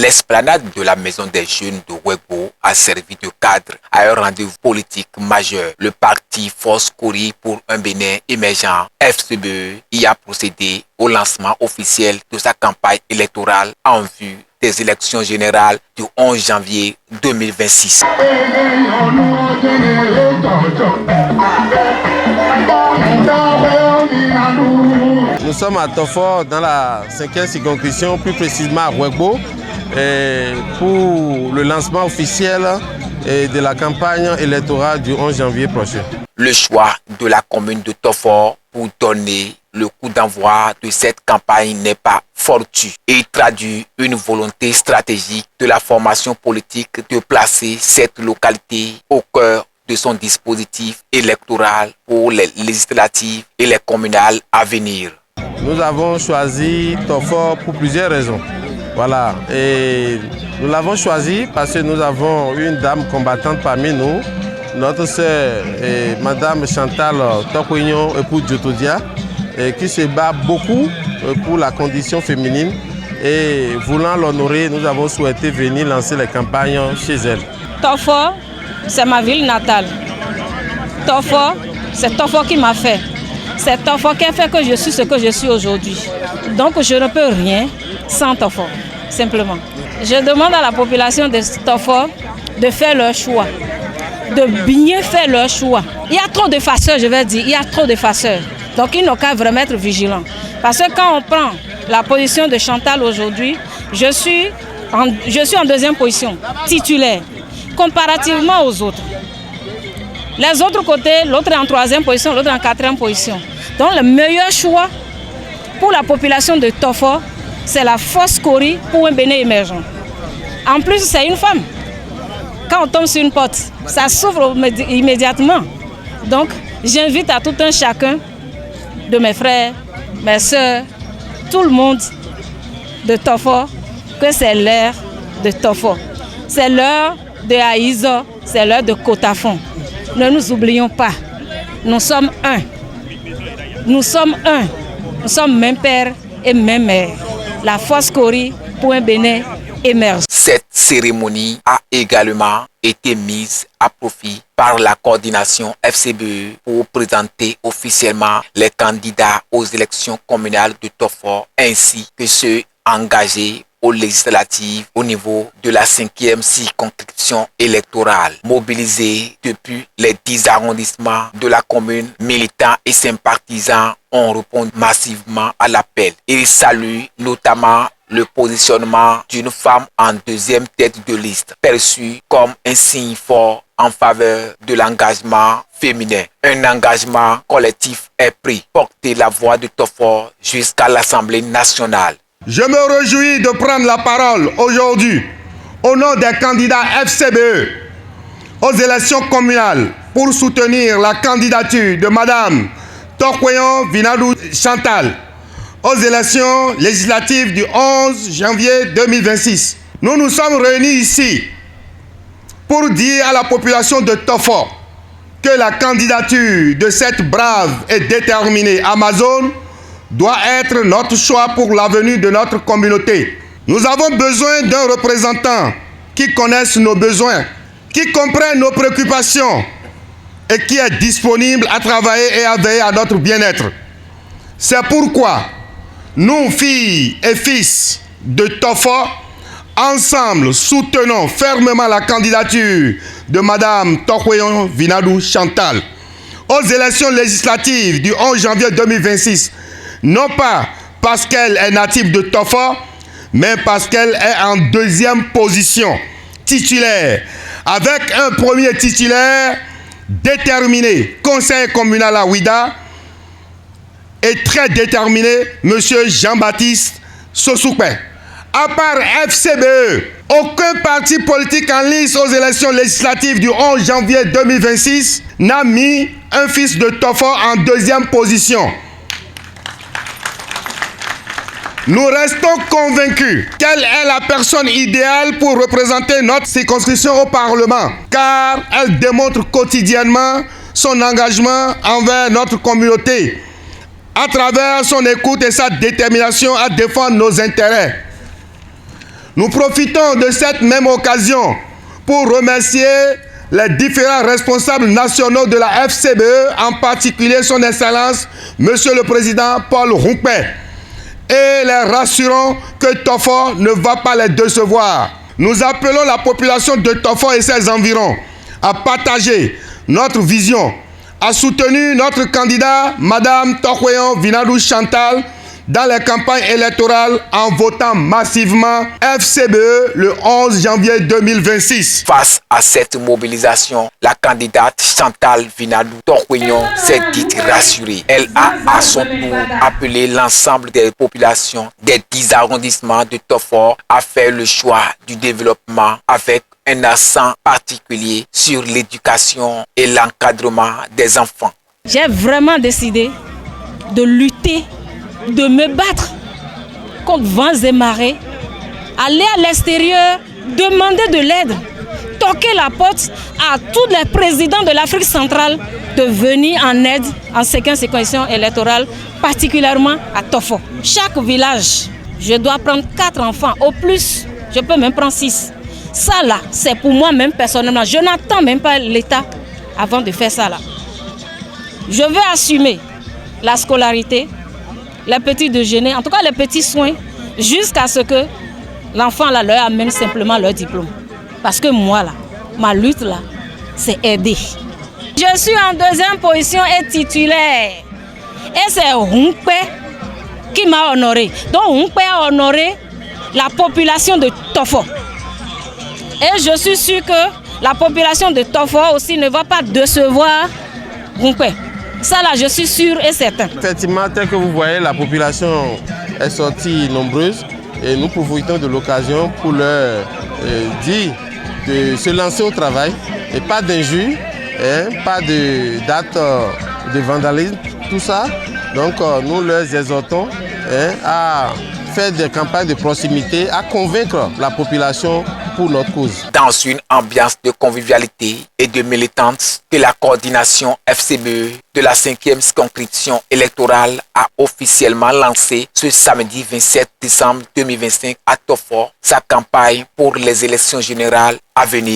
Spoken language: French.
L'esplanade de la Maison des Jeunes de Ouégo a servi de cadre à un rendez-vous politique majeur. Le parti Force Kori pour un Bénin émergent, FCBE, y a procédé au lancement officiel de sa campagne électorale en vue des élections générales du 11 janvier 2026. Nous sommes à Tofo dans la 5e circonscription, plus précisément à Ouégo, pour le lancement officiel de la campagne électorale du 11 janvier prochain. Le choix de la commune de Tofo pour donner le coup d'envoi de cette campagne n'est pas fortuit et traduit une volonté stratégique de la formation politique de placer cette localité au cœur de son dispositif électoral pour les législatives et les communales à venir. Nous avons choisi Tofo pour plusieurs raisons. Voilà, et nous l'avons choisi parce que nous avons une dame combattante parmi nous, notre sœur, Madame Chantal Tokouignon, épouse Djotodia, qui se bat beaucoup pour la condition féminine. Et voulant l'honorer, nous avons souhaité venir lancer les campagnes chez elle. Tofo, c'est ma ville natale. Tofo, c'est Tofo qui m'a fait. C'est Tofo qui a fait que je suis ce que je suis aujourd'hui. Donc je ne peux rien sans Tofo, simplement. Je demande à la population de Tofo de faire leur choix, de bien faire leur choix. Il y a trop de farceurs, je vais dire, il y a trop de farceurs. Donc ils n'ont qu'à vraiment être vigilants. Parce que quand on prend la position de Chantal aujourd'hui, je suis en deuxième position, titulaire, comparativement aux autres. Les autres côtés, l'autre est en troisième position, l'autre en quatrième position. Donc le meilleur choix pour la population de Tofo, c'est la Force Kori pour un Bénin émergent. En plus, c'est une femme. Quand on tombe sur une porte, ça s'ouvre immédiatement. Donc, j'invite à tout un chacun de mes frères, mes soeurs, tout le monde de Tofo, que c'est l'heure de Tofo. C'est l'heure de Aïzo, c'est l'heure de Kotafon. Ne nous oublions pas, nous sommes un. Nous sommes un. Nous sommes même père et même mère. La Force Kori pour un Bénin émergent. Cette cérémonie a également été mise à profit par la coordination FCBE pour présenter officiellement les candidats aux élections communales de Tofo ainsi que ceux engagés aux législatives au niveau de la 5e circonscription électorale. Mobilisés depuis les 10 arrondissements de la commune, militants et sympathisants ont répondu massivement à l'appel. Ils saluent notamment le positionnement d'une femme en deuxième tête de liste, perçue comme un signe fort en faveur de l'engagement féminin. Un engagement collectif est pris, porter la voix de Tofo jusqu'à l'Assemblée nationale. Je me réjouis de prendre la parole aujourd'hui au nom des candidats FCBE aux élections communales pour soutenir la candidature de Madame Tokouignon Vinadou Chantal aux élections législatives du 11 janvier 2026. Nous nous sommes réunis ici pour dire à la population de Tofo que la candidature de cette brave et déterminée Amazone doit être notre choix pour l'avenir de notre communauté. Nous avons besoin d'un représentant qui connaisse nos besoins, qui comprenne nos préoccupations et qui est disponible à travailler et à veiller à notre bien-être. C'est pourquoi nous, filles et fils de Tofo, ensemble soutenons fermement la candidature de Madame Tokouignon Vinadou Chantal aux élections législatives du 11 janvier 2026. Non pas parce qu'elle est native de Tofo, mais parce qu'elle est en deuxième position, titulaire, avec un premier titulaire déterminé, conseiller communal à Ouida, et très déterminé, M. Jean-Baptiste Sosoukpe. À part FCBE, aucun parti politique en lice aux élections législatives du 11 janvier 2026 n'a mis un fils de Tofo en deuxième position. Nous restons convaincus qu'elle est la personne idéale pour représenter notre circonscription au Parlement, car elle démontre quotidiennement son engagement envers notre communauté, à travers son écoute et sa détermination à défendre nos intérêts. Nous profitons de cette même occasion pour remercier les différents responsables nationaux de la FCBE, en particulier son Excellence, Monsieur le Président Paul Rumpé, et les rassurons que Tofor ne va pas les décevoir. Nous appelons la population de Tofor et ses environs à partager notre vision, à soutenir notre candidat, Madame Tokweyon Vinadou Chantal, dans les campagnes électorales en votant massivement FCBE le 11 janvier 2026. Face à cette mobilisation, la candidate Chantal Vinadou Tokweyon s'est dite rassurée. Elle a à son tour appelé l'ensemble des populations des 10 arrondissements de Tofor à faire le choix du développement avec un accent particulier sur l'éducation et l'encadrement des enfants. J'ai vraiment décidé de lutter, de me battre contre vents et marées, aller à l'extérieur, demander de l'aide, toquer la porte à tous les présidents de l'Afrique centrale de venir en aide en séquence électorale, particulièrement à Tofor. Chaque village, je dois prendre 4 enfants, au plus, je peux même prendre 6. Ça là, c'est pour moi-même personnellement. Je n'attends même pas l'État avant de faire ça là. Je veux assumer la scolarité, les petits déjeuners, en tout cas les petits soins, jusqu'à ce que l'enfant là leur amène simplement leur diplôme. Parce que moi là, ma lutte là, c'est aider. Je suis en 2e position et titulaire. Et c'est Rumpé qui m'a honoré. Donc Rumpé a honoré la population de Tofor. Et je suis sûr que la population de Tofor aussi ne va pas décevoir Rumpé. Ça là, je suis sûr et certain. Effectivement, tel que vous voyez, la population est sortie nombreuse et nous profitons de l'occasion pour leur dire de se lancer au travail et pas d'injures, pas d'actes de vandalisme, tout ça. Donc nous leur exhortons à faire des campagnes de proximité, à convaincre la population pour notre cause. Dans une ambiance de convivialité et de militance que la coordination FCBE de la 5e circonscription électorale a officiellement lancé ce samedi 27 décembre 2025 à Tofor sa campagne pour les élections générales à venir.